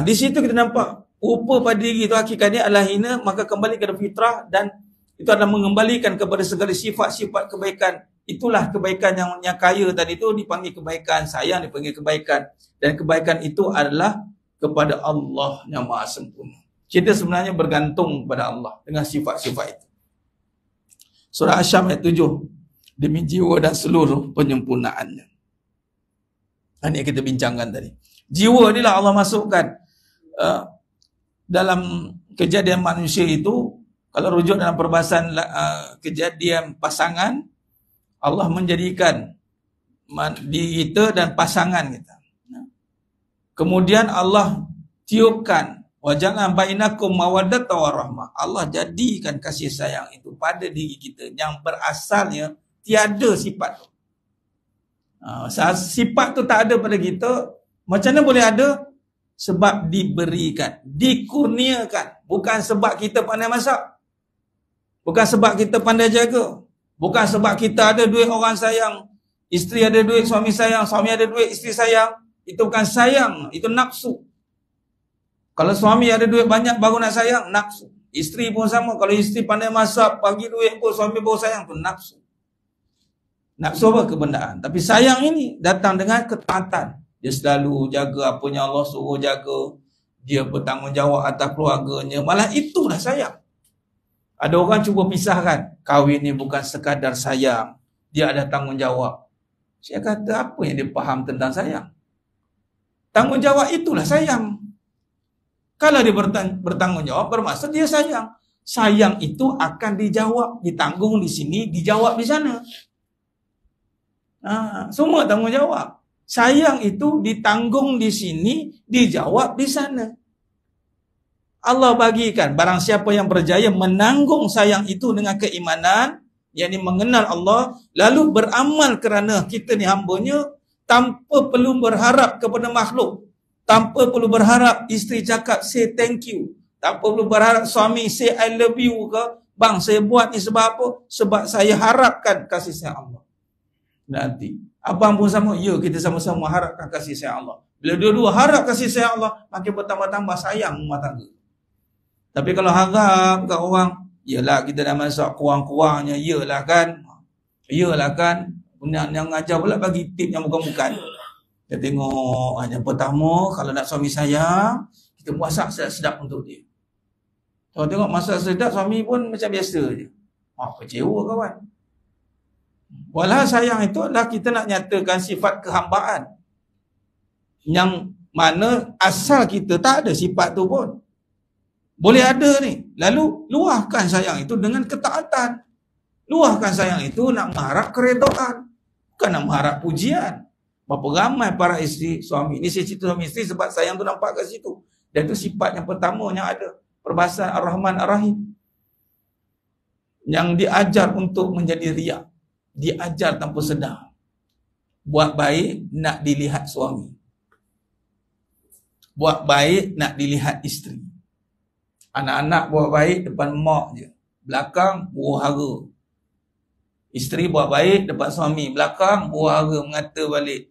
di situ kita nampak rupa pada diri itu hakikatnya adalah hina, maka kembali kepada fitrah dan itu adalah mengembalikan kepada segala sifat-sifat kebaikan. Itulah kebaikan yang kaya tadi itu dipanggil kebaikan, sayang dipanggil kebaikan. Dan kebaikan itu adalah kepada Allah yang maha sempurna. Kita sebenarnya bergantung kepada Allah dengan sifat-sifat itu. Surah Asyam ayat 7. Demi jiwa dan seluruh penyempurnaannya. Ini yang kita bincangkan tadi. Jiwa inilah Allah masukkan dalam kejadian manusia itu. Kalau rujuk dalam perbahasan kejadian pasangan, Allah menjadikan diri kita dan pasangan kita. Kemudian Allah tiupkan wajangan bainakum mawaddatan warahmah. Allah jadikan kasih sayang itu pada diri kita yang berasalnya tiada sifat tu. Sifat tu tak ada pada kita, macam mana boleh ada? Sebab diberikan, dikurniakan. Bukan sebab kita pandai masak, bukan sebab kita pandai jaga, bukan sebab kita ada duit orang sayang, isteri ada duit suami sayang, suami ada duit isteri sayang. Itu bukan sayang, itu nafsu. Kalau suami ada duit banyak baru nak sayang, nafsu. Isteri pun sama, kalau isteri pandai masak, bagi duit pun suami baru sayang, tu nafsu. Nafsu apa? Kebendaan. Tapi sayang ini datang dengan ketaatan. Dia selalu jaga apa yang Allah suruh jaga. Dia bertanggungjawab atas keluarganya. Malah itulah sayang. Ada orang cuba pisahkan. Kahwin ni bukan sekadar sayang, dia ada tanggungjawab. Saya kata, apa yang dia faham tentang sayang? Tanggungjawab itulah sayang. Kalau dia bertanggungjawab, bermaksud dia sayang. Sayang itu akan dijawab. Ditanggung di sini, dijawab di sana. Semua tanggungjawab. Sayang itu ditanggung di sini, dijawab di sana. Allah bagikan, barang siapa yang berjaya menanggung sayang itu dengan keimanan, yakni mengenal Allah, lalu beramal kerana kita ni hambanya, tanpa perlu berharap kepada makhluk, tanpa perlu berharap isteri cakap say thank you, tanpa perlu berharap suami say I love you ke, bang saya buat ni sebab apa? Sebab saya harapkan kasih sayang Allah. Nanti abang pun sama, ya kita sama-sama harapkan kasih sayang Allah. Bila dua-dua harap kasih sayang Allah, makin bertambah-tambah sayang rumah tangga. Tapi kalau harap kat orang, yalah kita dah masak kurang-kurangnya, yalah kan, yang ajar pula bagi tip yang bukan-bukan. Dia tengok, yang pertama kalau nak suami sayang, kita masak sedap-sedap untuk dia. Kalau tengok masak sedap, suami pun macam biasa je. Kecewa kawan. Walau sayang itu adalah kita nak nyatakan sifat kehambaan, yang mana asal kita tak ada sifat tu pun. Boleh ada ni. Lalu luahkan sayang itu dengan ketaatan. Luahkan sayang itu nak mengharap keredaan, bukan nak mengharap pujian. Berapa ramai para isteri, suami. Ini saya cerita suami isteri sebab sayang tu nampak kat situ. Dan itu sifat yang pertama yang ada. Perbahasan Ar-Rahman Ar-Rahim. Yang diajar untuk menjadi riak. Diajar tanpa sedar. Buat baik nak dilihat suami. Buat baik nak dilihat isteri. Anak-anak buat baik depan mak je, belakang huru-hara. Isteri buat baik depan suami, belakang huru-hara mengata balik,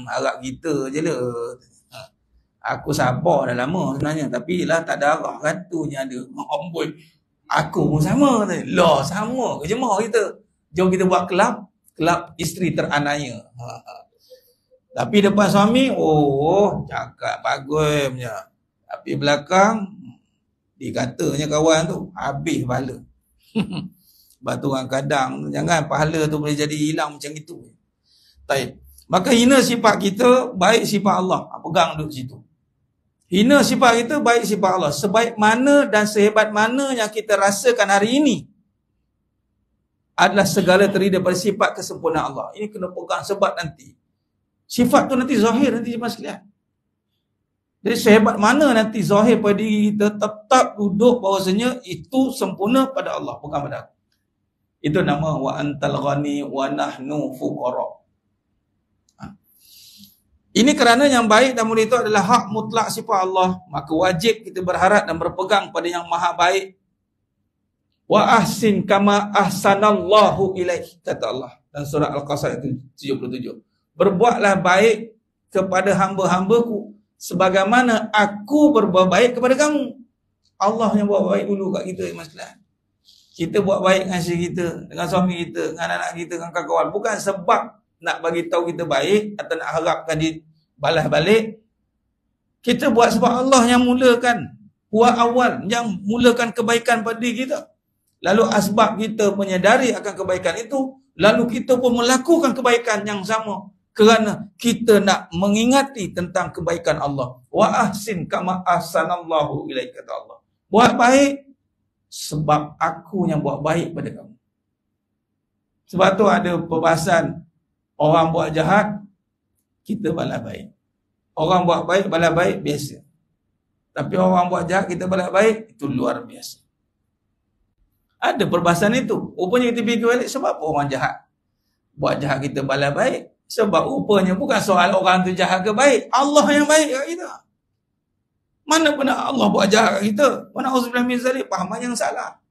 harap kita je lah. Aku sabar dah lama sebenarnya, tapi lah tak ada arah kan, tu yang ada. Amboi, aku pun sama. Lah sama ke jemaah kita. Jom kita buat kelab isteri teranaya. Tapi depan suami, cakap bagus punya. Tapi belakang, dikatanya kawan tu, habis pahala. Sebab tu orang kadang, jangan pahala tu boleh jadi hilang macam itu. Baik. Maka hina sifat kita, baik sifat Allah. Pegang duduk situ. Hina sifat kita, baik sifat Allah. Sebaik mana dan sehebat mana yang kita rasakan hari ini, adalah segala terdiri daripada sifat kesempurnaan Allah. Ini kena pegang sebab nanti. Sifat tu nanti zahir, nanti jemaah sekalian. Jadi sehebat mana nanti zahir pada diri kita, tetap duduk bahawasanya itu sempurna pada Allah, bukan pada aku. Itu nama wa antal ghani wa nahnu fuqara. Ini kerana yang baik dan mulia itu adalah hak mutlak sifat Allah, maka wajib kita berharap dan berpegang pada yang maha baik. Wa ahsin kama ahsanallahu ilaih, kata Allah dalam surah Al-Qasas 77. Berbuatlah baik kepada hamba-hambaku sebagaimana aku berbuat baik kepada kamu. Allah yang buat baik dulu kat kita, Mas Kelan. Kita buat baik dengan isteri kita, dengan suami kita, dengan anak kita, dengan kawan-kawan. Bukan sebab nak bagi tahu kita baik atau nak harapkan dibalas balik. Kita buat sebab Allah yang mulakan. Huwa awal, yang mulakan kebaikan pada diri kita. Lalu asbab kita menyadari akan kebaikan itu, lalu kita pun melakukan kebaikan yang sama. Kerana kita nak mengingati tentang kebaikan Allah. Wa ahsin kama ahsanallahu ilaih, kata Allah. Buat baik sebab aku yang buat baik pada kamu. Sebab tu ada perbahasan, orang buat jahat, kita balas baik. Orang buat baik, balas baik, biasa. Tapi orang buat jahat, kita balas baik, itu luar biasa. Ada perbahasan itu. Rupanya kita fikir balik, sebab apa orang jahat? buat jahat kita balas baik. Sebab rupanya bukan soal orang tu jahat ke baik, Allah yang baik kat kita. Mana pernah Allah buat jahat kat kita? Mana auzubillah min zalik, fahaman yang salah.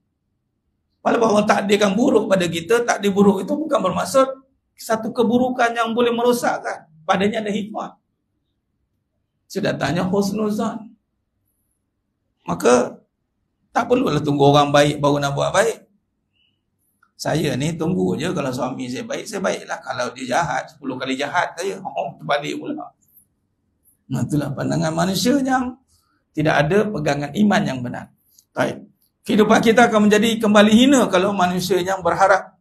Walaupun Allah takdirkan buruk pada kita, takdir buruk itu bukan bermaksud satu keburukan yang boleh merosakkan. Padanya ada hikmah. Sudah tanya husnuzan. Maka tak perlulah tunggu orang baik baru nak buat baik. Saya ni tunggu je kalau suami saya baiklah. Kalau dia jahat, 10 kali jahat saya, terbalik pula. Nah, itulah pandangan manusia yang tidak ada pegangan iman yang benar. Baik. Kehidupan kita akan menjadi kembali hina kalau manusia yang berharap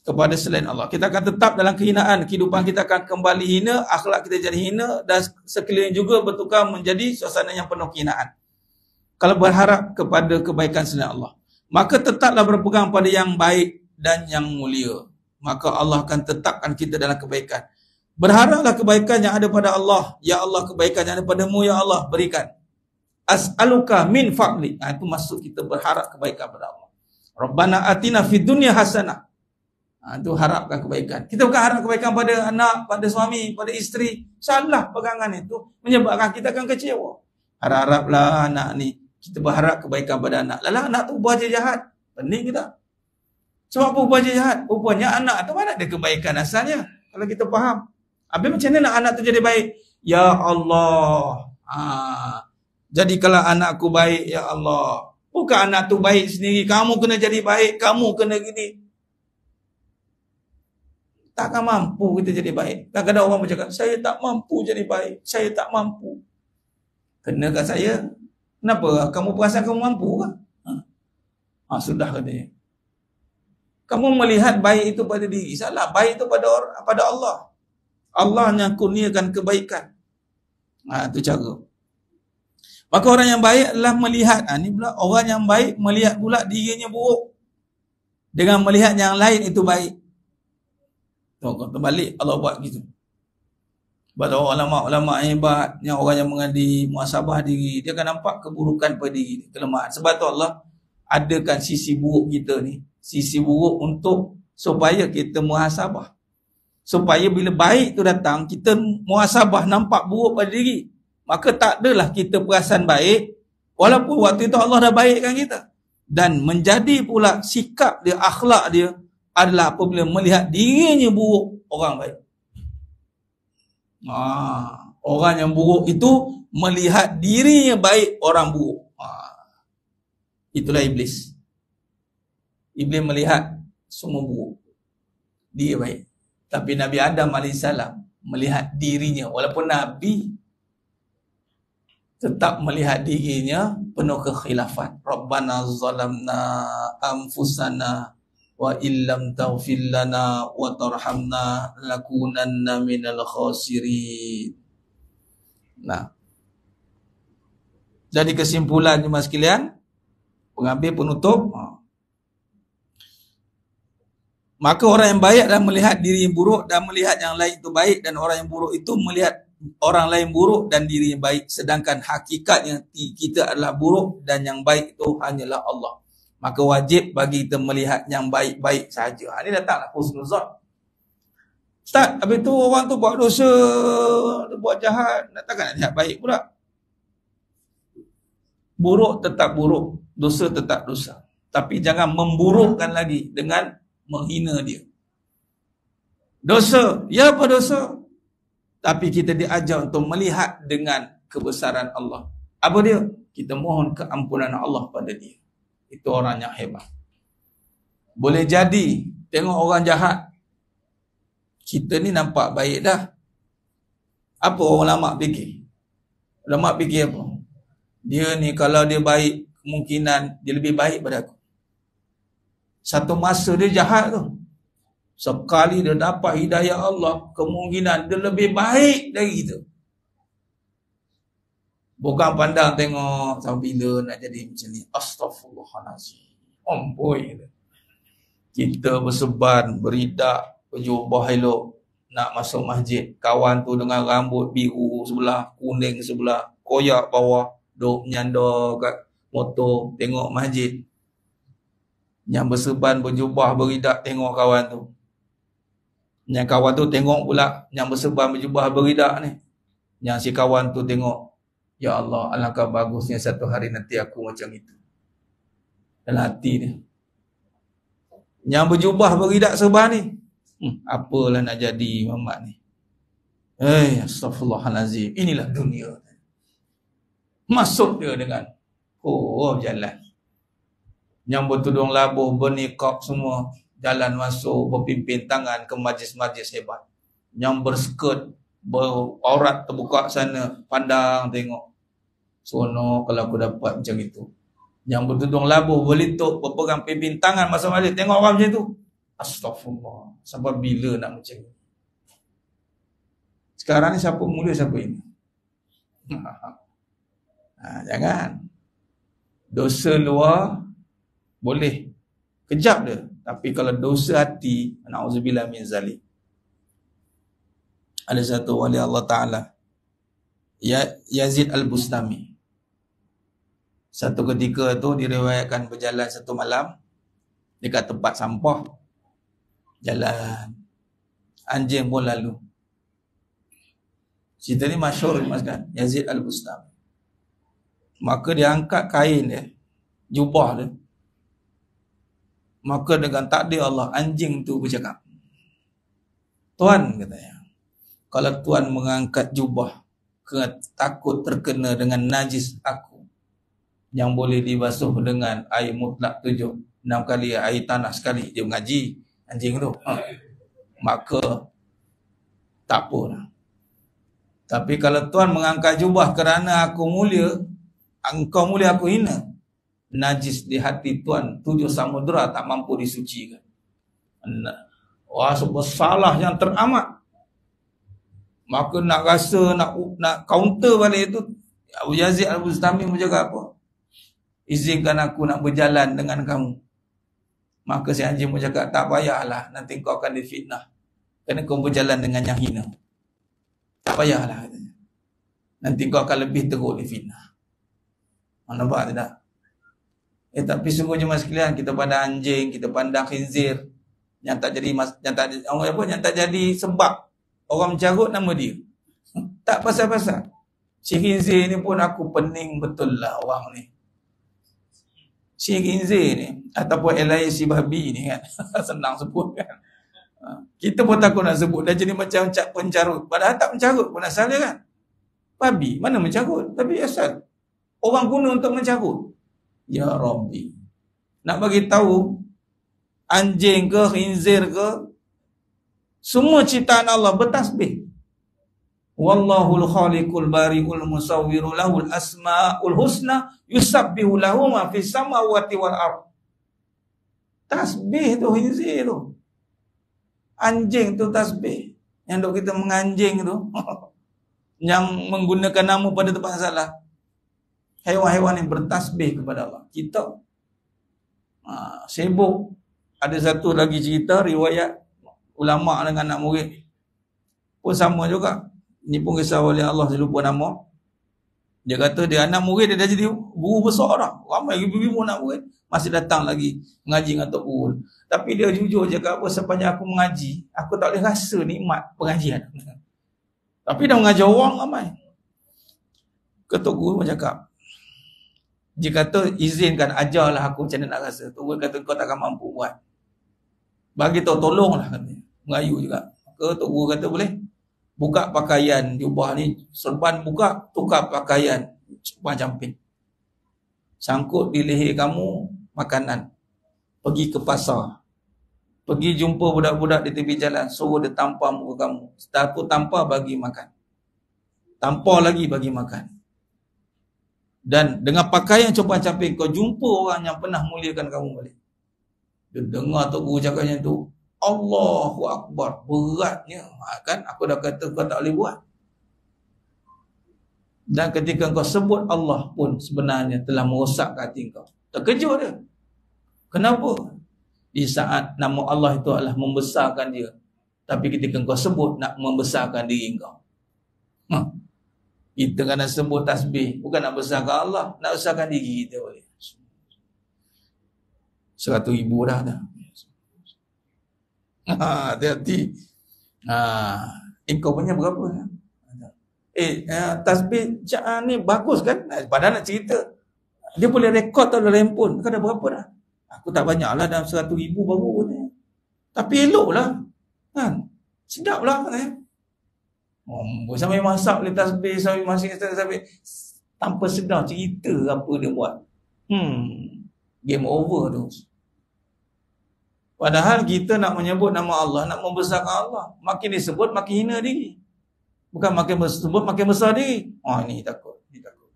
kepada selain Allah. Kita akan tetap dalam kehinaan. Kehidupan kita akan kembali hina, akhlak kita jadi hina, dan sekeliling juga bertukar menjadi suasana yang penuh kehinaan. Kalau berharap kepada kebaikan selain Allah, maka tetaplah berpegang pada yang baik dan yang mulia. Maka Allah akan tetapkan kita dalam kebaikan. Berharaplah kebaikan yang ada pada Allah. Ya Allah, kebaikan yang ada padamu, ya Allah, berikan. As'aluka min fadli. Itu maksud kita berharap kebaikan pada Allah. Rabbana atina fid dunya hasanah. Itu harapkan kebaikan. Kita bukan harap kebaikan pada anak, pada suami, pada isteri. Salah pegangan itu menyebabkan kita akan kecewa. Harap-haraplah anak ni. Kita berharap kebaikan pada anak. Lalah anak tu buat je jahat. Pening kita. Sebab apa buat je jahat? Rupanya anak tu mana ada kebaikan asalnya. Kalau kita faham. Habis macam mana nak anak tu jadi baik? Ya Allah. Jadikanlah anakku baik, ya Allah. Bukan anak tu baik sendiri. Kamu kena jadi baik. Kamu kena gini. Takkan mampu kita jadi baik. Kadang-kadang orang bercakap, saya tak mampu jadi baik. Saya tak mampu. Kenakah saya? Kenapa? Kamu perasan kamu mampu kan? Sudah katanya. Kamu melihat baik itu pada diri. Salah. Baik itu pada Allah. Allah yang kurniakan kebaikan. Itu cara. Maka orang yang baik adalah melihat. Ni pula orang yang baik melihat pula dirinya buruk. Dengan melihat yang lain itu baik. Tengok terbalik Allah buat gitu. Sebab ulama-ulama hebat, yang orang yang mengadi muhasabah diri, dia akan nampak keburukan pada diri, kelemahan. Sebab tu Allah adakan sisi buruk kita ni, sisi buruk untuk supaya kita muhasabah. Supaya bila baik tu datang, kita muhasabah nampak buruk pada diri. Maka tak adalah kita perasan baik, walaupun waktu itu Allah dah baikkan kita. Dan menjadi pula sikap dia, akhlak dia adalah apabila melihat dirinya buruk, orang baik. Orang yang buruk itu melihat dirinya baik, orang buruk. Itulah iblis. Iblis melihat semua buruk, dia baik. Tapi Nabi Adam AS melihat dirinya, walaupun Nabi tetap melihat dirinya penuh kekhilafan. Rabbana zalamna anfusana wa illam taghfir lana wa tarhamna lakunanna minal khasirin. Nah, jadi kesimpulan jemaah sekalian, pengambil penutup, maka orang yang baik adalah melihat diri yang buruk dan melihat yang lain itu baik, dan orang yang buruk itu melihat orang lain buruk dan diri yang baik, sedangkan hakikatnya kita adalah buruk dan yang baik itu hanyalah Allah. Maka wajib bagi kita melihat yang baik-baik saja. Ini datanglah husnuzan. Ustaz, habis tu orang tu buat dosa, dia buat jahat, takkan nak lihat baik pula. Buruk tetap buruk, dosa tetap dosa. Tapi jangan memburukkan lagi dengan menghina dia. Dosa, ya apa dosa? Tapi kita diajar untuk melihat dengan kebesaran Allah. Apa dia? Kita mohon keampunan Allah pada dia. Itu orang yang hebat. Boleh jadi tengok orang jahat, kita ni nampak baik dah. Apa orang ulama fikir? Ulama fikir apa? Dia ni kalau dia baik, kemungkinan dia lebih baik pada aku. Satu masa dia jahat tu, sekali dia dapat hidayah Allah, kemungkinan dia lebih baik dari kita. Bukan pandang tengok sampai bila nak jadi macam ni. Astaghfirullahalazim. Amboi. Kita berseban, beridak, berjubah elok, nak masuk masjid. Kawan tu dengan rambut biru sebelah, kuning sebelah, koyak bawah, duk menyandar kat motor, tengok masjid. Yang berseban, berjubah, beridak, tengok kawan tu. Yang kawan tu tengok pula yang berserban berjubah beridak ni. Yang si kawan tu tengok, ya Allah, alangkah bagusnya satu hari nanti aku macam itu. Dalam hati dia. Yang berjubah beridak serban ni, apalah nak jadi Muhammad ni. Astaghfirullahalazim. Inilah dunia. Masuk dia dengan jalan. Yang bertudung labuh, berniqab semua, jalan masuk, berpimpin tangan ke majlis-majlis hebat. Yang berskirt, beraurat terbuka sana, pandang tengok. Seronok kalau aku dapat macam itu. Yang bertudung labuh, berlituk, berpegang pimpin tangan masa majlis, tengok orang macam tu. Astagfirullah. Sampai bila nak macam ni? Sekarang ni siapa mulia, siapa ini? Jangan. Dosa luar boleh kejap dia, tapi kalau dosa hati, na'udzubillah min zalik. Ada satu wali Allah Ta'ala, Yazid Al-Bustami. Satu ketika tu diriwayatkan berjalan satu malam dekat tempat sampah. Jalan, anjing pun lalu. Cerita ni masyhur mas kan, Yazid Al-Bustami. Maka dia angkat kain dia, jubah dia. Maka dengan takdir Allah, anjing tu bercakap, Tuan, katanya, kalau Tuan mengangkat jubah takut terkena dengan najis aku, yang boleh dibasuh dengan air mutlak 6 kali, air tanah sekali. Dia mengaji anjing tu, maka tak apa. Tapi kalau Tuan mengangkat jubah kerana aku mulia, engkau mulia, aku hina, najis di hati Tuan 7 samudera tak mampu disucikan. Wah, sebuah salah yang teramat. Maka nak rasa nak counter balik itu, Abu Yazid Al-Bustami bercakap apa? Izinkan aku nak berjalan dengan kamu. Maka si anjing bercakap, tak payahlah, nanti kau akan difitnah, kerana kau berjalan dengan yang hina. Tak payahlah, katanya. Nanti kau akan lebih teruk difitnah. Nampak tidak? Tapi sungguh jemaah sekalian, kita pandang anjing, kita pandang khinzir, yang tak jadi yang tak jadi sebab orang mencarut nama dia. Tak pasal-pasal. Si khinzir ni pun aku pening betul lah orang ni. Si khinzir ni ataupun elai si babi ni kan. Senang sebut kan. Kita pun takut nak sebut, dah jadi macam pencarut. Padahal tak mencarut pun asal dia kan. Babi mana mencarut, tapi asal orang guna untuk mencarut. Ya Rabbi, nak bagi tahu anjing ke khinzir ke, semua ciptaan Allah bertasbih. Wallahul khaliqul bari'ul musawwiru lahul asmaul husna yusabbihu lahu ma fis samawati wal ardh. Tasbih tu khinzir tu. Anjing tu tasbih. Yang dok kita menganjing tu yang menggunakan nama pada tempat yang salah. Haiwan-haiwan yang bertasbih kepada Allah. Kita sibuk. Ada satu lagi cerita riwayat ulama dengan anak murid pun sama juga. Ini pun kisah oleh Allah, saya lupa nama. Dia kata dia anak murid dia dah jadi guru besar dah. Ramai ribu-ribu anak murid masih datang lagi mengaji dengan Tok Guru. Tapi dia jujur je, apa sepanjang aku mengaji, aku tak boleh rasa nikmat pengajian. Tapi dah mengajar orang ramai. Tok Guru cakap, dia kata izinkan, ajarlah aku macam mana nak rasa. Tok Guru kata kau takkan mampu buat, bagi tahu tolonglah, katanya. Merayu juga. Maka Tok Guru kata boleh, buka pakaian jubah ni, serban buka, tukar pakaian, serban camping, sangkut di leher kamu makanan, pergi ke pasar, pergi jumpa budak-budak di tepi jalan, suruh dia tampar muka kamu, setelah aku tampar bagi makan, tampar lagi bagi makan. Dan dengan pakaian coba camping, kau jumpa orang yang pernah muliakan kamu balik. Dia dengar Tok Guru cakap macam tu, Allahu Akbar, beratnya kan. Aku dah kata kau tak boleh buat. Dan ketika kau sebut Allah pun sebenarnya telah merosak hati kau. Terkejut dia. Kenapa? Di saat nama Allah itu adalah membesarkan dia, tapi ketika kau sebut nak membesarkan diri kau. Kita kena sebut tasbih, bukan nak besarkan Allah, nak besarkan diri kita boleh. 100,000 dah. Hati-hati. Kau punya berapa? Tasbih ni bagus kan? Padahal nak cerita, dia boleh rekod tau dalam handphone. Kau dah berapa dah? Aku tak banyak lah, dalam 100,000 baru pun. Tapi elok lah kan? Sedap lah kan? Sambil masak boleh tasbih, sambil masing sambil tanpa sedar cerita apa dia buat. Game over tu. Padahal kita nak menyebut nama Allah, nak membesarkan Allah, makin disebut makin hina diri. Bukan makin disebut makin besar diri. Ini takut, ini takut.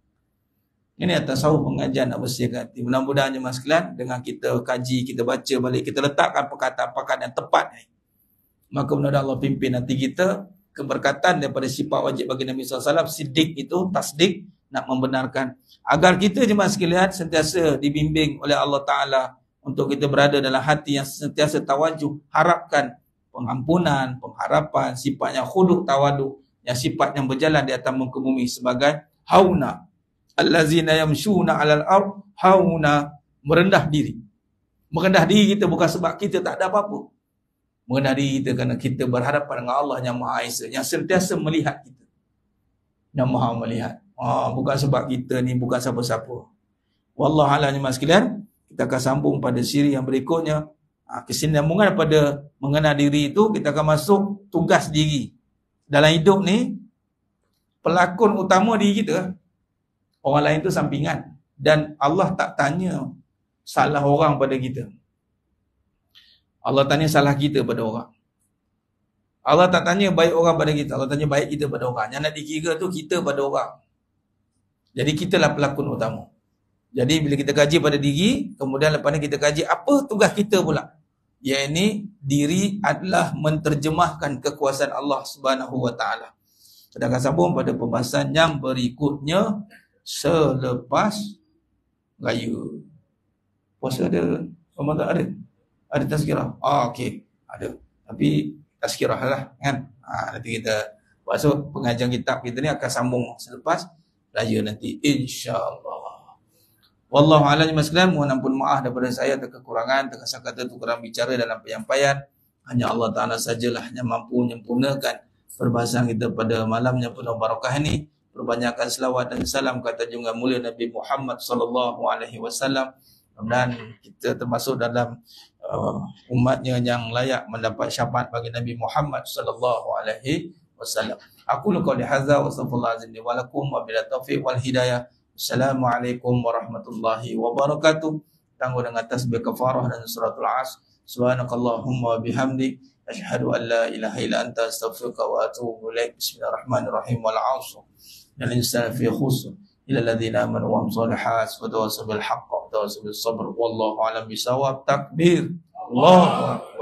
Ini atas tasawuf pengajian nak bersihkan hati. Mudah-mudahan jemaah sekalian, dengan kita kaji, kita baca balik, kita letakkan perkataan-perkataan yang tepat, maka mudah-mudahan Allah pimpin hati kita. Keberkatan daripada sifat wajib bagi Nabi SAW, siddiq itu, tasdik, nak membenarkan. Agar kita jemaah sekalian sentiasa dibimbing oleh Allah Ta'ala untuk kita berada dalam hati yang sentiasa tawajuh, harapkan pengampunan, pengharapan, sifatnya khuduk tawadu, yang sifat yang berjalan di atas muka bumi sebagai hauna. Allazina yamshuna 'alal ard hauna, merendah diri. Merendah diri kita bukan sebab kita tak ada apa-apa. Merendah diri kita kerana kita berhadapan dengan Allah yang Maha Esa, yang sentiasa melihat kita, yang Maha melihat. Bukan sebab kita ni bukan siapa-siapa. Wallahu a'lam jemaah sekalian. Kita akan sambung pada siri yang berikutnya. Kesinambungan pada mengenal diri itu, kita akan masuk tugas diri. Dalam hidup ni, pelakon utama diri kita. Orang lain tu sampingan. Dan Allah tak tanya salah orang pada kita. Allah tanya salah kita pada orang. Allah tak tanya baik orang pada kita. Allah tanya baik kita pada orang. Yang nak dikira tu kita pada orang. Jadi kitalah pelakon utama. Jadi bila kita kaji pada diri, kemudian lepas ni kita kaji apa tugas kita pula. Iaitu diri adalah menterjemahkan kekuasaan Allah Subhanahu Wa Taala. Kita akan sambung pada pembahasan yang berikutnya selepas raya. Puasa ada? Ramadan ada? Ada tazkirah? Okey, ada. Tapi tazkirah lah kan. Nanti kita masuk pengajian kitab kita ni akan sambung selepas raya nanti, insya-Allah. Wallahu a'lam bishawab. Mohon ampun maaf daripada saya atas kekurangan, terkasar kata tu kurang bicara dalam penyampaian. Hanya Allah Ta'ala sajalah yang mampu menyempurnakan perbahasan kita pada malam yang penuh barakah ini. Perbanyakkan selawat dan salam kata junjungan mulia Nabi Muhammad sallallahu alaihi wasallam. Dan kita termasuk dalam umatnya yang layak mendapat syafaat bagi Nabi Muhammad sallallahu alaihi wasallam. Aku qul hadza wa astaghfirullah azim wa lakum wa bila taufiq wal hidayah. Assalamualaikum warahmatullahi wabarakatuh. Tangguh dengan tasbih kafarah dan suratul As. Subhanakallahumma wa bihamdik asyhadu an la ilaha illa anta astaghfiruka wa atubu ilaik. Bismillahirrahmanirrahim. Wal 'asr. Innal insana fi khusr illa alladhina amanu wa amilus solihat wa tawassaw bil haqq wa tawassaw bis sabr. Wallahu a'lam bishawab. Takbir. Allahu akbar.